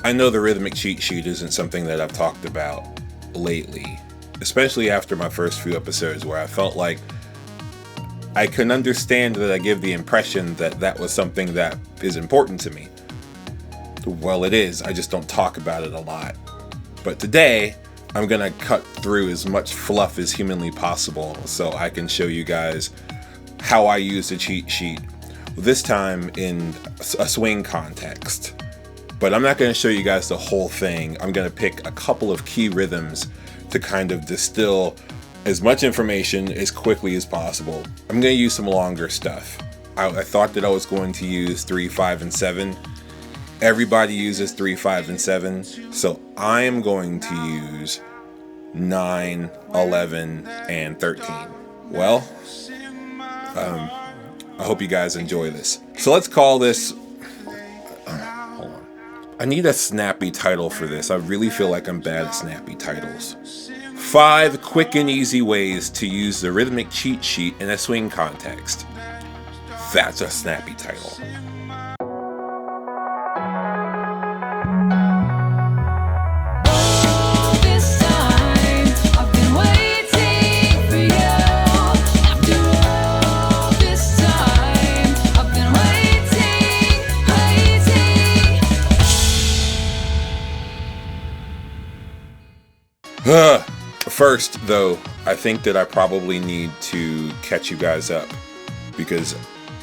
I know the rhythmic cheat sheet isn't something that I've talked about lately, especially after my first few episodes where I felt like I can understand that I give the impression that that was something that is important to me. Well, it is, I just don't talk about it a lot. But today, I'm gonna cut through as much fluff as humanly possible so I can show you guys how I use the cheat sheet, this time in a swing context. But I'm not gonna show you guys the whole thing. I'm gonna pick a couple of key rhythms to kind of distill as much information as quickly as possible. I'm gonna use some longer stuff. I thought that I was going to use 3, 5, and 7. Everybody uses 3, 5, and 7, so I am going to use 9, 11, and 13. Well, I hope you guys enjoy this. So let's call this, hold on. I need a snappy title for this. I really feel like I'm bad at snappy titles. 5 quick and easy ways to use the rhythmic cheat sheet in a swing context. That's a snappy title. First, though, I think that I probably need to catch you guys up because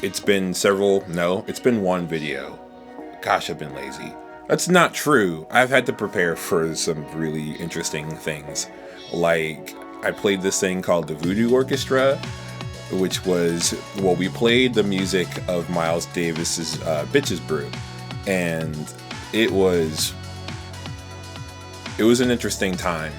it's been one video. Gosh, I've been lazy. That's not true. I've had to prepare for some really interesting things. Like, I played this thing called the Voodoo Orchestra, which was, well, we played the music of Miles Davis's Bitches Brew, and it was an interesting time.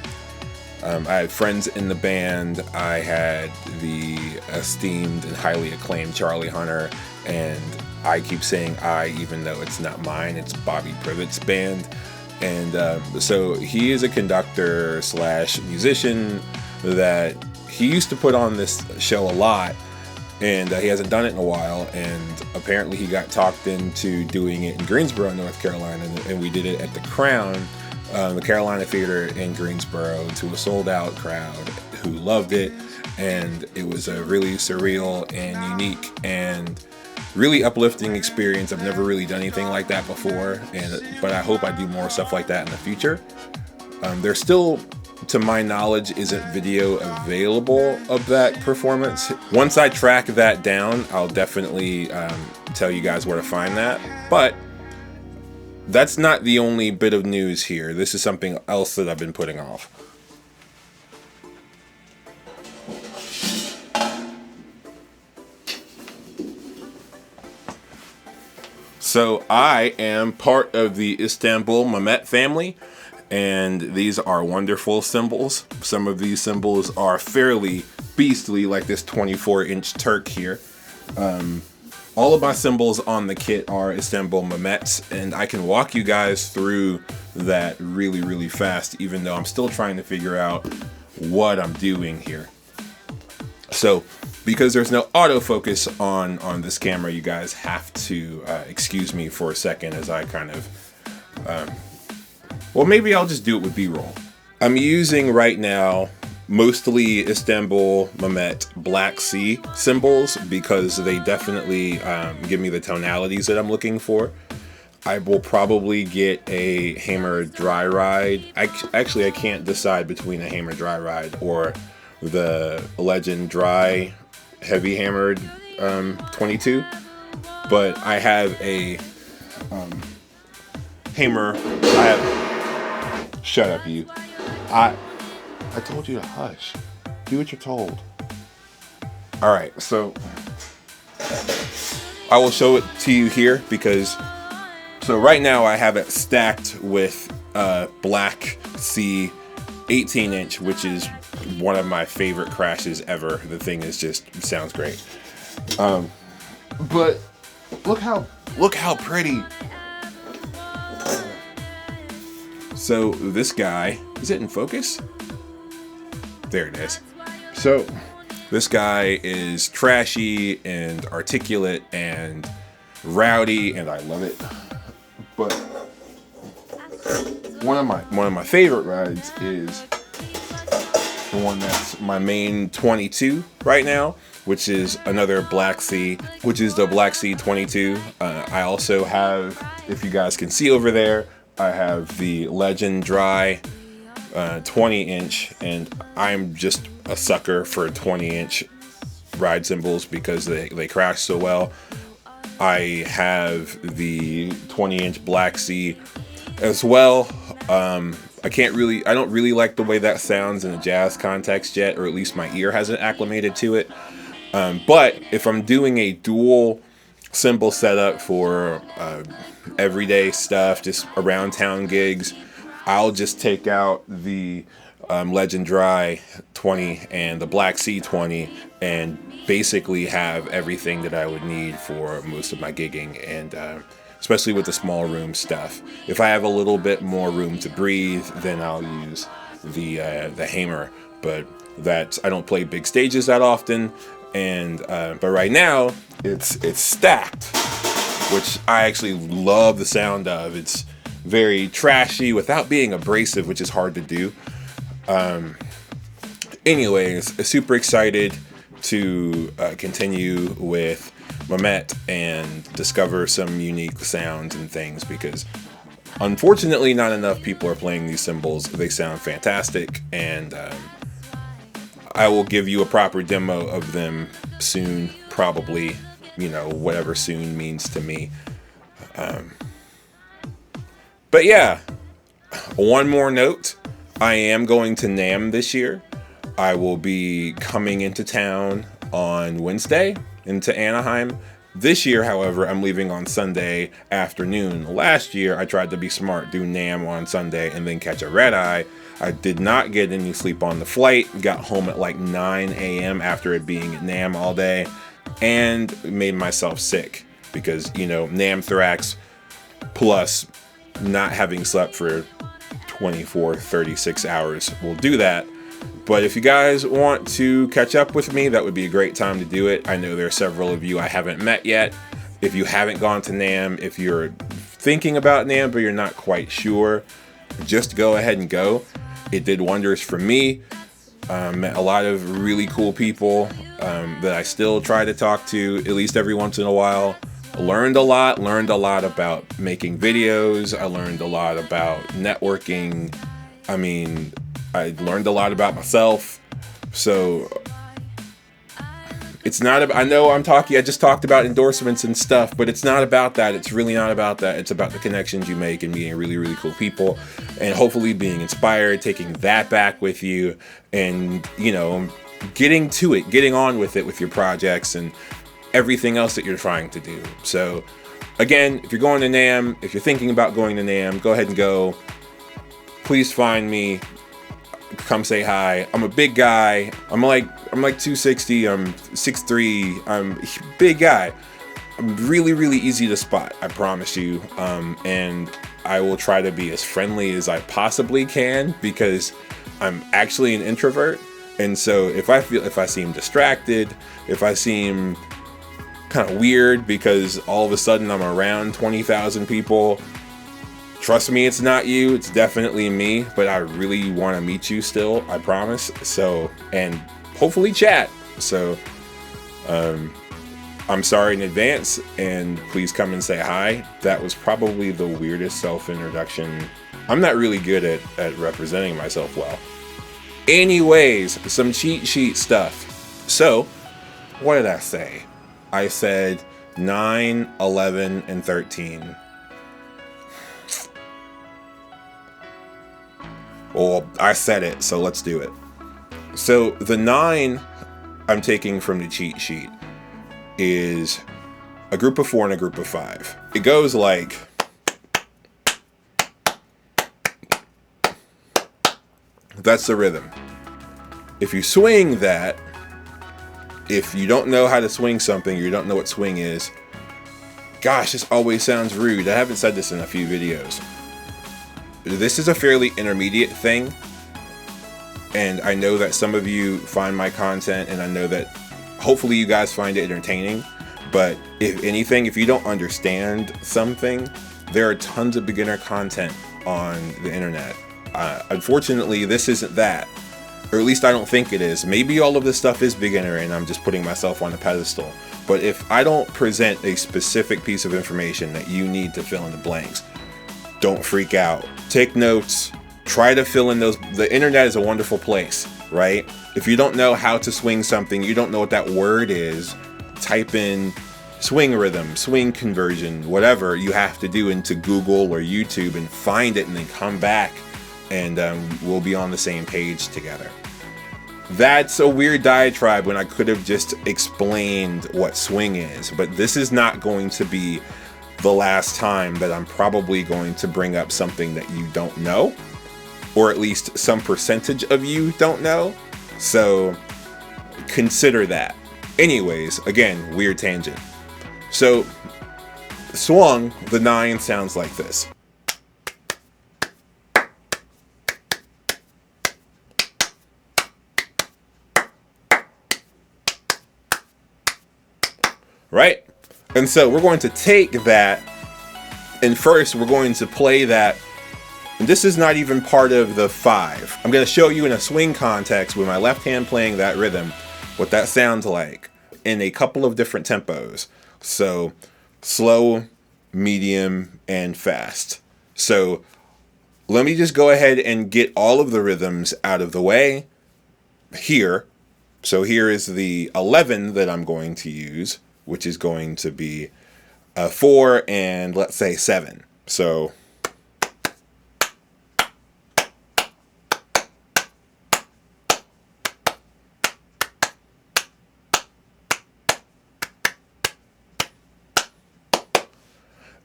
I had friends in the band. I had the esteemed and highly acclaimed Charlie Hunter, and I keep saying I, even though it's not mine, it's Bobby Privett's band. And so he is a conductor slash musician that he used to put on this show a lot, and he hasn't done it in a while, and apparently he got talked into doing it in Greensboro, North Carolina, and we did it at the Crown, the Carolina Theater in Greensboro, to a sold-out crowd who loved it, and it was a really surreal and unique and really uplifting experience. I've never really done anything like that before, but I hope I do more stuff like that in the future. There's still, to my knowledge, isn't video available of that performance. Once I track that down, I'll definitely tell you guys where to find that. But that's not the only bit of news here. This is something else that I've been putting off. So I am part of the Istanbul Mehmet family, and these are wonderful cymbals. Some of these cymbals are fairly beastly, like this 24-inch Turk here. All of my cymbals on the kit are Istanbul Mehmets, and I can walk you guys through that really, really fast, even though I'm still trying to figure out what I'm doing here. So, because there's no autofocus on this camera, you guys have to excuse me for a second as I kind of, well, maybe I'll just do it with B-roll. I'm using right now mostly Istanbul Mehmet Black C cymbals because they definitely give me the tonalities that I'm looking for. I will probably get a Hammer Dry Ride. Actually, I can't decide between a Hammer Dry Ride or the Legend Dry Heavy Hammered 22, but I have a Hammer. Shut up, you. I told you to hush. Do what you're told. Alright, so I will show it to you here because, so right now I have it stacked with Black C 18-inch, which is one of my favorite crashes ever. The thing is just sounds great. But look how pretty. So this guy, is it in focus? There it is. So this guy is trashy and articulate and rowdy, and I love it. But one of my favorite rides is the one that's my main 22 right now, which is another Black Sea, which is the Black Sea 22. I also have, if you guys can see over there, I have the Legend Dry 20-inch, and I'm just a sucker for 20-inch ride cymbals because they crash so well. I have the 20-inch Black Sea as well. I don't really like the way that sounds in a jazz context yet, or at least my ear hasn't acclimated to it. But if I'm doing a dual cymbal setup for everyday stuff, just around town gigs, I'll just take out the Legend Dry 20 and the Black Sea 20 and basically have everything that I would need for most of my gigging, and especially with the small room stuff. If I have a little bit more room to breathe, then I'll use the Hamer. But I don't play big stages that often, and but right now it's stacked, which I actually love the sound of. It's very trashy without being abrasive, which is hard to do. Anyways, super excited to continue with Mehmet and discover some unique sounds and things, because unfortunately not enough people are playing these cymbals. They sound fantastic, and I will give you a proper demo of them soon, probably, whatever soon means to me. But yeah, one more note. I am going to Namm this year. I will be coming into town on Wednesday into Anaheim. This year, however, I'm leaving on Sunday afternoon. Last year, I tried to be smart, do Namm on Sunday, and then catch a red eye. I did not get any sleep on the flight. Got home at like 9 a.m. after it being at Namm all day, and made myself sick because, Namm thorax plus not having slept for 24, 36 hours will do that. But if you guys want to catch up with me, that would be a great time to do it. I know there are several of you I haven't met yet. If you haven't gone to Namm, if you're thinking about Namm but you're not quite sure, just go ahead and go. It did wonders for me. Met a lot of really cool people that I still try to talk to at least every once in a while. Learned a lot about making videos. I learned a lot about networking. I learned a lot about myself. So it's not about, I just talked about endorsements and stuff, but it's not about that. It's really not about that. It's about the connections you make and meeting really, really cool people, and hopefully being inspired, taking that back with you, and, getting to it, getting on with it with your projects and everything else that you're trying to do. So again, if you're going to Namm, if you're thinking about going to Namm, go ahead and go. Please find me. Come say hi. I'm a big guy. I'm like 260. I'm 6'3". I'm a big guy. I'm really, really easy to spot, I promise you. And I will try to be as friendly as I possibly can, because I'm actually an introvert. And so if I seem distracted, if I seem kind of weird because all of a sudden I'm around 20,000 people, trust me, it's not you, it's definitely me, but I really want to meet you still, I promise. So, and hopefully chat. So, I'm sorry in advance, and please come and say hi. That was probably the weirdest self-introduction. I'm not really good at representing myself well. Anyways, some cheat sheet stuff. So, what did I say? I said 9, 11, and 13. Well, I said it, so let's do it. So the 9 I'm taking from the cheat sheet is a group of 4 and a group of 5. It goes like, that's the rhythm. If you swing that, if you don't know how to swing something, or you don't know what swing is, gosh, this always sounds rude. I haven't said this in a few videos. This is a fairly intermediate thing, and I know that some of you find my content, and I know that hopefully you guys find it entertaining. But if anything, if you don't understand something, there are tons of beginner content on the internet. Unfortunately, this isn't that. Or at least I don't think it is. Maybe all of this stuff is beginner and I'm just putting myself on a pedestal. But if I don't present a specific piece of information that you need to fill in the blanks, don't freak out. Take notes. Try to fill in those. The internet is a wonderful place, right? If you don't know how to swing something, you don't know what that word is, type in swing rhythm, swing conversion, whatever you have to do into Google or YouTube and find it, and then come back and we'll be on the same page together. That's a weird diatribe when I could have just explained what swing is, but this is not going to be the last time that I'm probably going to bring up something that you don't know, or at least some percentage of you don't know. So consider that. Anyways, again, weird tangent. So swung, the 9 sounds like this. Right? And so we're going to take that, and first we're going to play that. And this is not even part of the 5. I'm going to show you in a swing context with my left hand playing that rhythm, what that sounds like in a couple of different tempos. So slow, medium, and fast. So let me just go ahead and get all of the rhythms out of the way here. So here is the 11 that I'm going to use, which is going to be 4 and let's say 7. So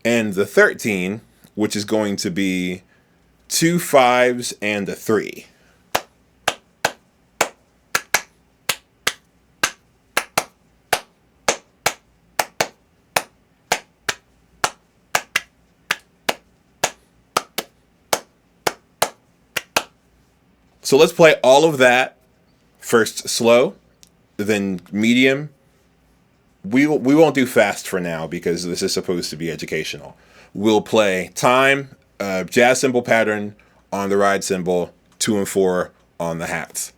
and the 13, which is going to be 2 5s and a 3. So let's play all of that. First slow, then medium. We won't do fast for now because this is supposed to be educational. We'll play time, jazz cymbal pattern on the ride cymbal, 2 and 4 on the hats.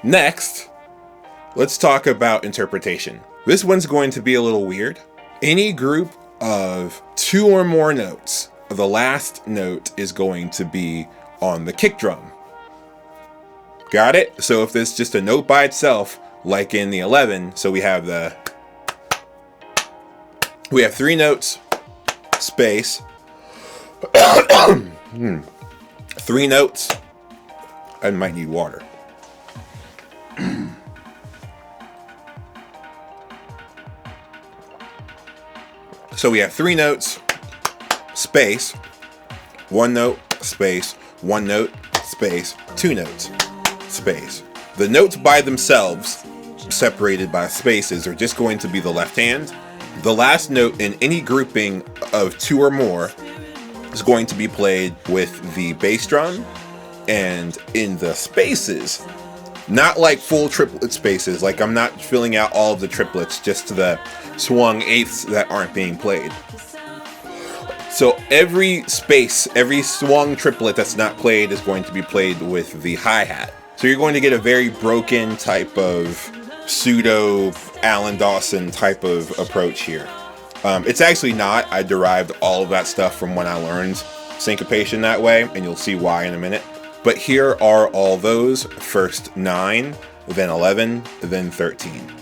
Next, let's talk about interpretation. This one's going to be a little weird. Any group of 2 or more notes, the last note is going to be on the kick drum. Got it? So if it's just a note by itself, like in the 11, so we have 3 notes, space, 3 notes. I might need water. So we have 3 notes, space, 1 note, space, 1 note, space, 2 notes, space. The notes by themselves, separated by spaces, are just going to be the left hand. The last note in any grouping of 2 or more is going to be played with the bass drum, and in the spaces, not like full triplet spaces, like I'm not filling out all of the triplets, just the swung eighths that aren't being played. So every space, every swung triplet that's not played is going to be played with the hi-hat. So you're going to get a very broken type of pseudo Alan Dawson type of approach here. It's actually not. I derived all of that stuff from when I learned syncopation that way, and you'll see why in a minute. But here are all those: first 9, then 11, then 13.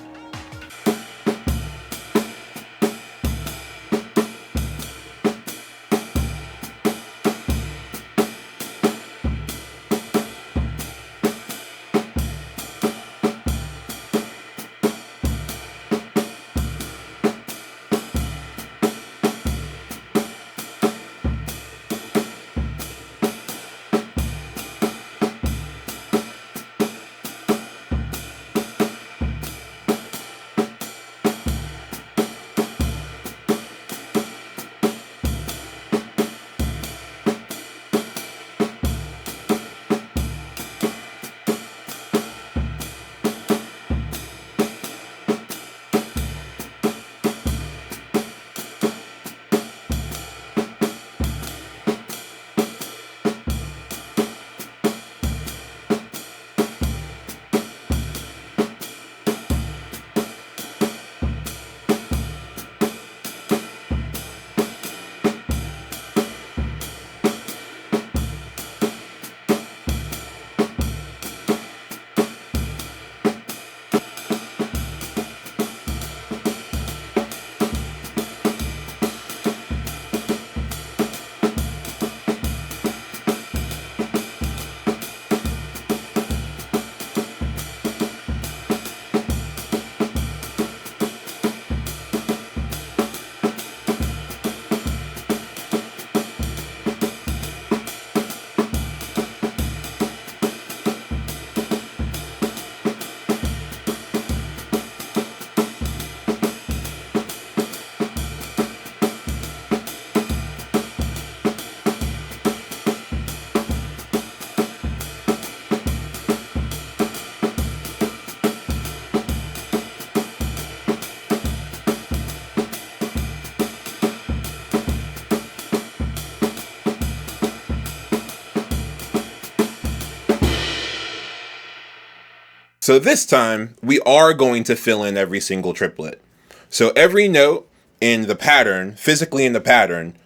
So this time, we are going to fill in every single triplet. So every note in the pattern, physically in the pattern,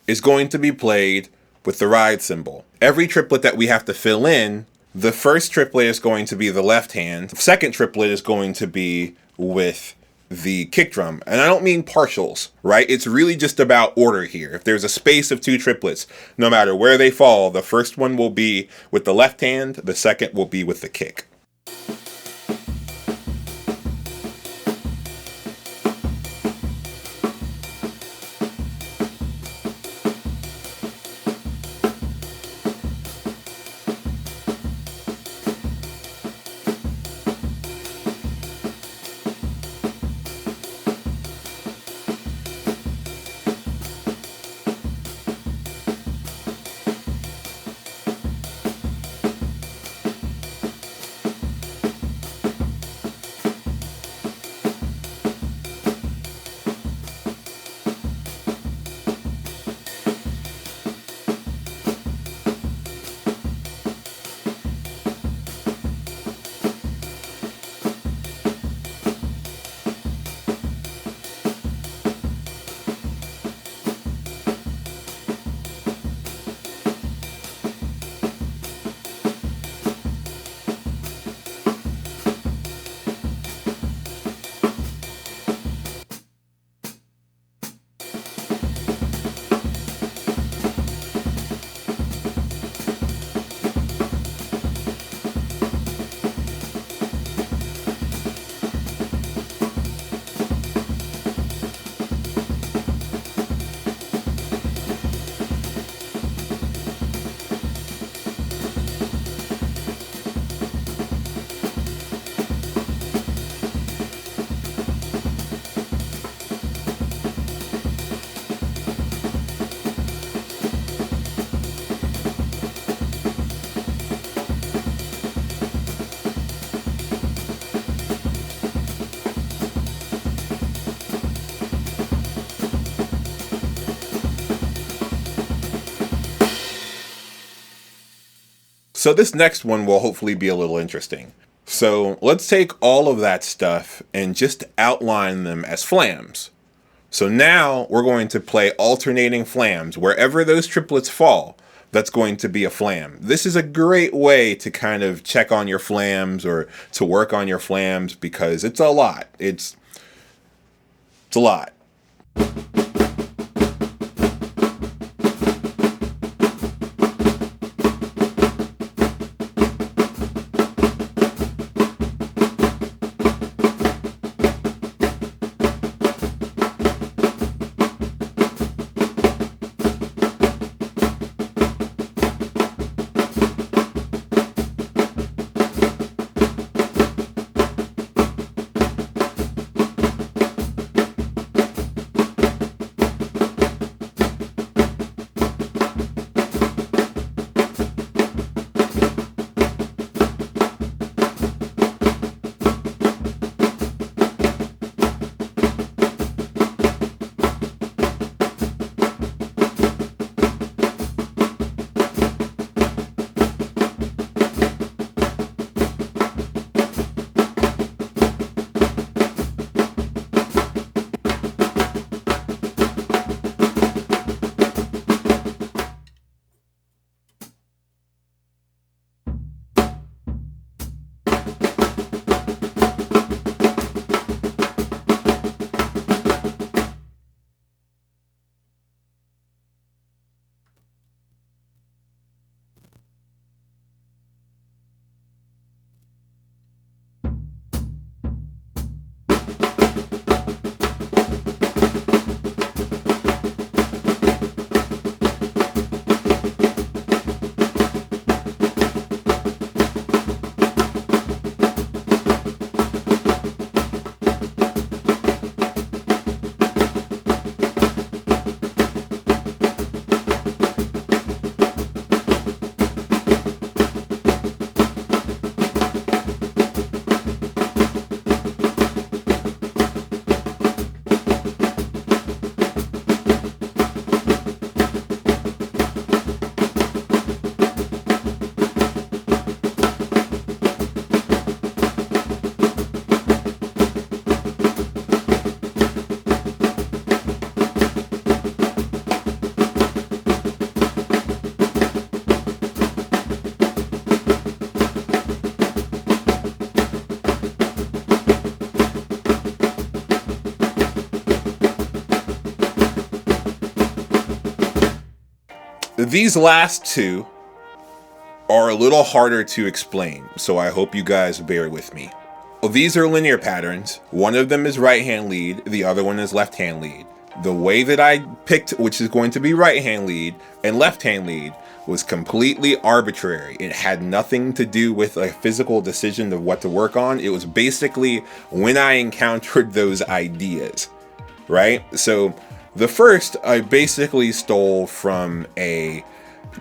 is going to be played with the ride cymbal. Every triplet that we have to fill in, the first triplet is going to be the left hand. The second triplet is going to be with the kick drum. And I don't mean partials, right? It's really just about order here. If there's a space of 2 triplets, no matter where they fall, the first one will be with the left hand, the second will be with the kick. So this next one will hopefully be a little interesting. So let's take all of that stuff and just outline them as flams. So now we're going to play alternating flams. Wherever those triplets fall, that's going to be a flam. This is a great way to kind of check on your flams or to work on your flams because it's a lot. It's a lot. These last two are a little harder to explain, so I hope you guys bear with me. Well, these are linear patterns. One of them is right hand lead, the other one is left hand lead. The way that I picked which is going to be right hand lead and left hand lead was completely arbitrary. It had nothing to do with a physical decision of what to work on. It was basically when I encountered those ideas, right? So the first I basically stole from a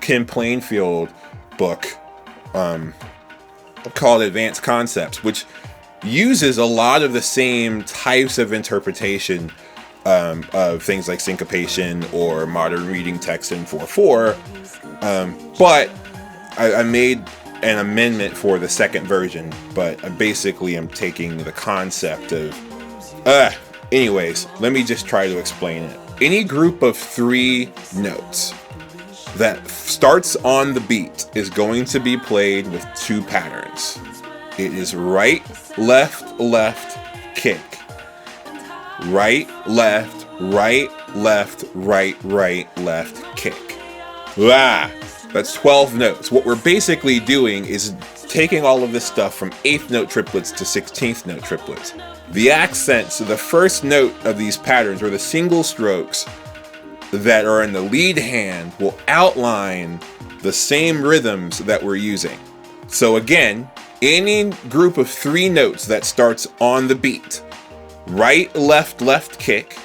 Kim Plainfield book called Advanced Concepts, which uses a lot of the same types of interpretation of things like syncopation or modern reading text in 4/4, but I made an amendment for the second version, but I basically am taking the concept of anyways, let me just try to explain it. Any group of 3 notes that starts on the beat is going to be played with 2 patterns. It is right, left, left, kick. Right, left, right, left, right, right, left, kick. That's 12 notes. What we're basically doing is taking all of this stuff from 8th note triplets to 16th note triplets. The accents, the first note of these patterns, or the single strokes that are in the lead hand, will outline the same rhythms that we're using. So again, any group of 3 notes that starts on the beat, right, left, left, kick,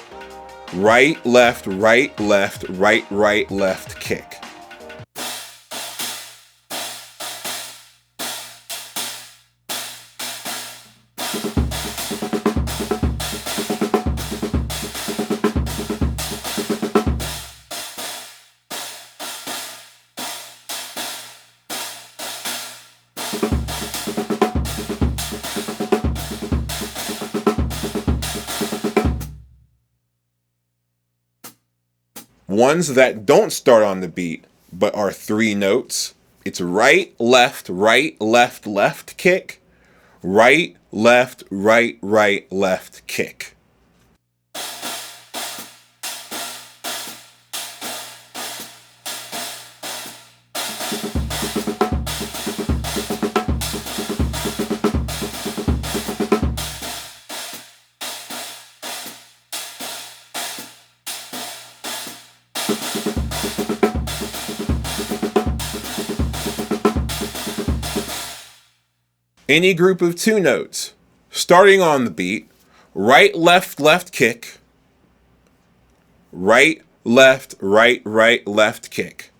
right, left, right, left, right, right, left, kick. ones that don't start on the beat but are 3 notes, it's right, left, left kick, right, left, left kick. Any group of 2 notes, starting on the beat, right, left kick, right, left, left kick.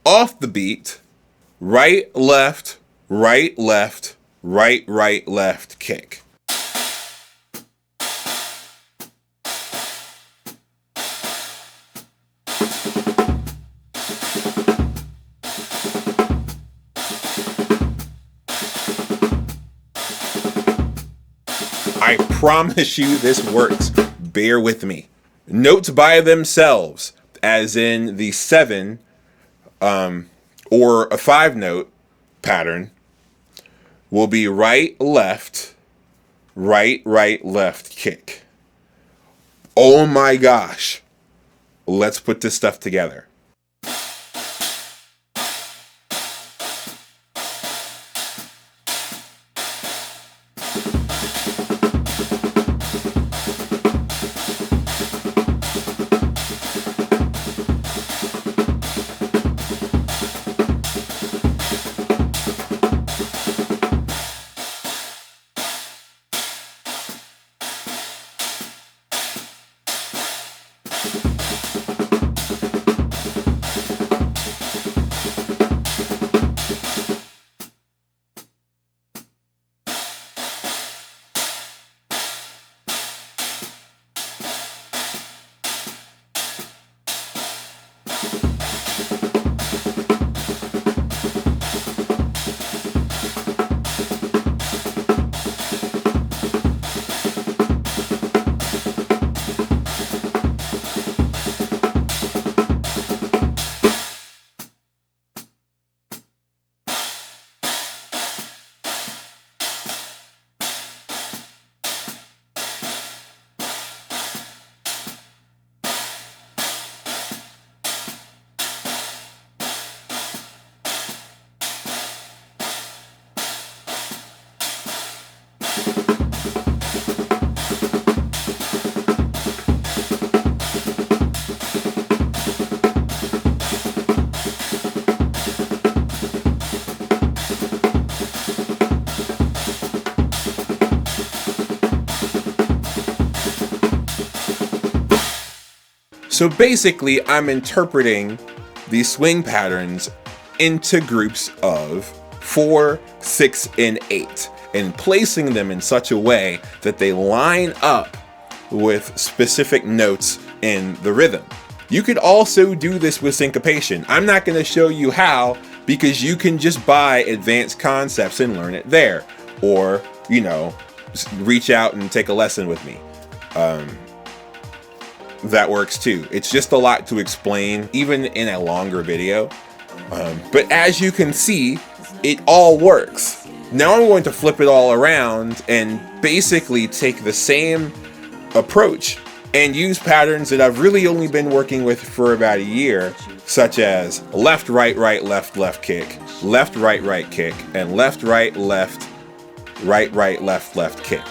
Off the beat, right, left, left kick. I promise you this works. Bear with me. Notes by themselves, as in the 7 or a 5 note pattern, will be right, left, left kick. Oh my gosh. Let's put this stuff together. So basically, I'm interpreting these swing patterns into groups of 4, 6, and 8, and placing them in such a way that they line up with specific notes in the rhythm. You could also do this with syncopation. I'm not going to show you how, because you can just buy advanced concepts and learn it there, or, you know, reach out and take a lesson with me. That works too. It's just a lot to explain, even in a longer video. But as you can see, it all works. Now I'm going to flip it all around and basically take the same approach and use patterns that I've really only been working with for about a year, such as left, left kick, left, kick, and left, left kick.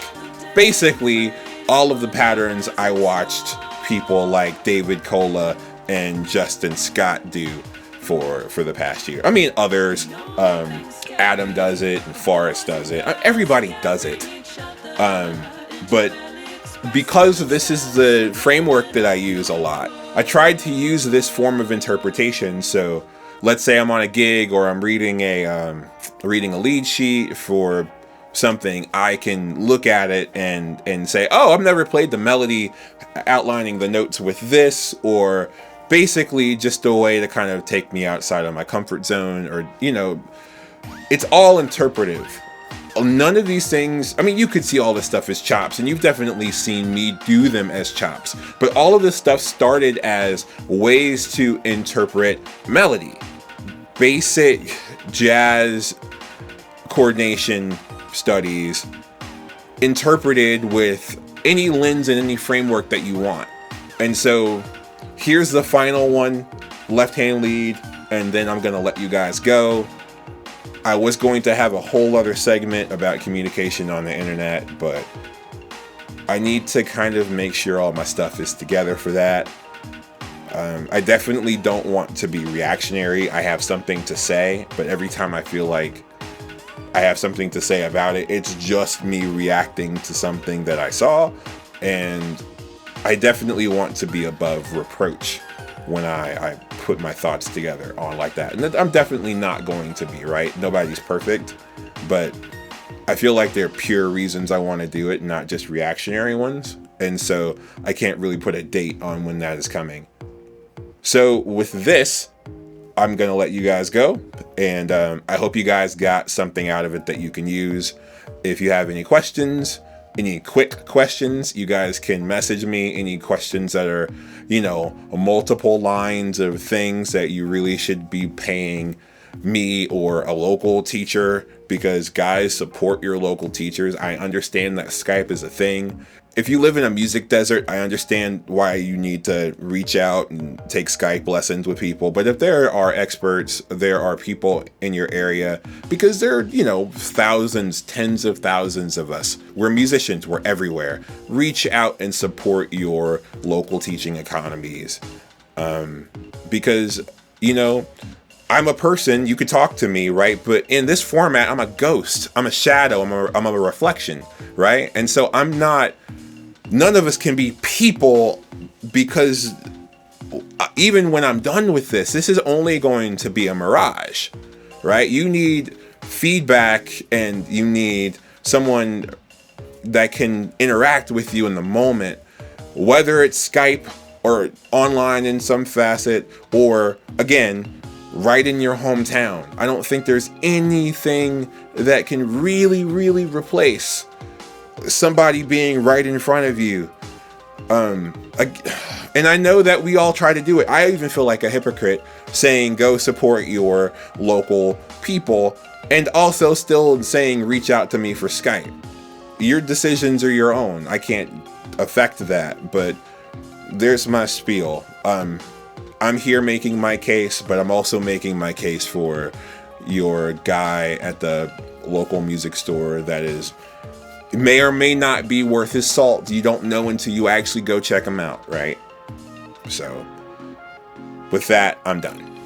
Basically, all of the patterns I watched people like David Kola and Justin Scott do for the past year. I mean, others, Adam does it, and Forrest does it. Everybody does it. But because this is the framework that I use a lot, I tried to use this form of interpretation. So let's say I'm on a gig or I'm reading a lead sheet for something, I can look at it and say, oh, I've never played the melody outlining the notes with this, or basically just a way to kind of take me outside of my comfort zone, or, you know, it's all interpretive. None of these things, I mean, you could see all this stuff as chops, and you've definitely seen me do them as chops, but all of this stuff started as ways to interpret melody. Basic jazz coordination studies interpreted with any lens and any framework that you want. And so here's the final one, left hand lead, and then I'm gonna let you guys go. I was going to have a whole other segment about communication on the internet, but I need to kind of make sure all my stuff is together for that. I definitely don't want to be reactionary. I have something to say, but every time I feel like I have something to say about it, it's just me reacting to something that I saw, and I definitely want to be above reproach when I put my thoughts together on like that. And I'm definitely not going to be, right? Nobody's perfect, but I feel like there are pure reasons I want to do it, not just reactionary ones. And so I can't really put a date on when that is coming. So with this, I'm going to let you guys go. And I hope you guys got something out of it that you can use. If you have any questions, any quick questions, you guys can message me. Any questions that are, you know, multiple lines of things that you really should be paying me or a local teacher, because guys, support your local teachers. I understand that Skype is a thing. If you live in a music desert, I understand why you need to reach out and take Skype lessons with people. But if there are experts, there are people in your area, because there are, you know, thousands, tens of thousands of us. We're musicians, we're everywhere. Reach out and support your local teaching economies. Because, you know, I'm a person, you could talk to me, right? But in this format, I'm a ghost, I'm a shadow, I'm a reflection, right? And so none of us can be people, because even when I'm done with this is only going to be a mirage, right? You need feedback, and you need someone that can interact with you in the moment, whether it's Skype or online in some facet, or again, right in your hometown. I don't think there's anything that can really, really replace somebody being right in front of you. And I know that we all try to do it. I even feel like a hypocrite saying go support your local people, and also still saying reach out to me for Skype. Your decisions are your own. I can't affect that, but there's my spiel. I'm here making my case, but I'm also making my case for your guy at the local music store that is may or may not be worth his salt. You don't know until you actually go check him out, right? So with that, I'm done.